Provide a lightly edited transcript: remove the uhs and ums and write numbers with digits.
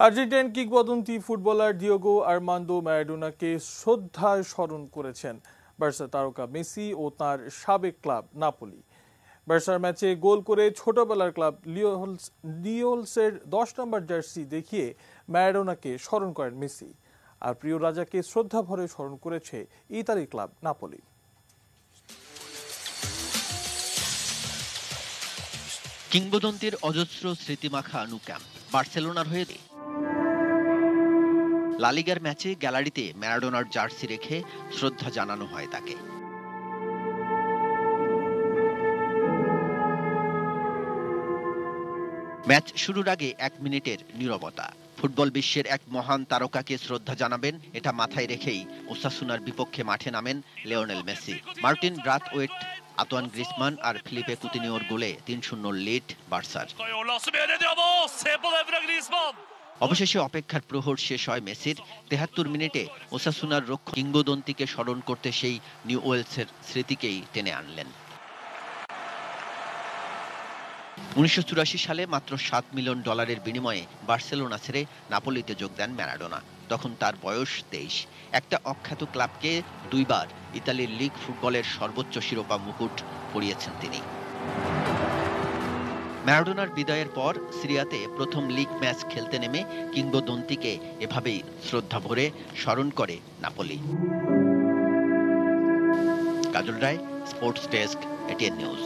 Argentine কিংবদন্তি footballer Diego Armando ম্যারাডোনাকে শ্রদ্ধায় স্মরণ করেছেন বার্সা তারকা মেসি ও তার সাবেক ক্লাব নাপোলি। বার্সার ম্যাচে গোল করে ছোটবেলার ক্লাব লিওলসের 10 নম্বর জার্সি দেখিয়ে ম্যারাডোনাকে স্মরণ করেন মেসি। আর প্রিয় রাজাকে শ্রদ্ধাভরে স্মরণ করেছে ইতালি ক্লাব নাপোলি। কিংবদন্তির অজস্র স্মৃতিমাখা নু ক্যাম্প বার্সেলোনার হয়ে লা লিগার ম্যাচে গ্যালারিতে ম্যারাডোনার জার্সি রেখে শ্রদ্ধা জানানো হয় তাকে। ম্যাচ শুরুর আগে 1 মিনিটের নীরবতা। ফুটবল বিশ্বের এক মহান তারকাকে শ্রদ্ধা জানাবেন, এটা মাথায় রেখেই ওসাসুনার বিপক্ষে মাঠে নামেন Lionel Messi. Martin Braithwaite, Antoine Griezmann আর ফিলিপে কুতিনিওর গোলে 3-0 লিড বার্সার। অবশেষে অপেক্ষার প্রহর শেষ হয় মেসির। 73 মিনিটে ওসাসুনার রক্ষক কিংবদন্তিকে স্মরণ করতে সেই নিউওয়েলসের স্মৃতিকেই টেনে আনলেন। 1984 সালে মাত্র $7 মিলিয়ন বিনিময়ে বার্সেলোনা ছেড়ে নাপোলিতে যোগ দেন ম্যারাডোনা। তখন তার বয়স 23। একটা অখ্যাত ক্লাবকে 2 বার ইতালির লিগ ফুটবলের সর্বোচ্চ শিরোপা মুকুট পরিয়েছেন তিনি। ম্যারাডোনার বিদায়ের পর সিরিয়াতে প্রথম লিগ ম্যাচ খেলতে নেমে কিংবদন্তিকে এভাবেই শ্রদ্ধা ভরে স্মরণ করে নাপোলি। কাজল রায়, স্পোর্টস ডেস্ক, এটিএন নিউজ।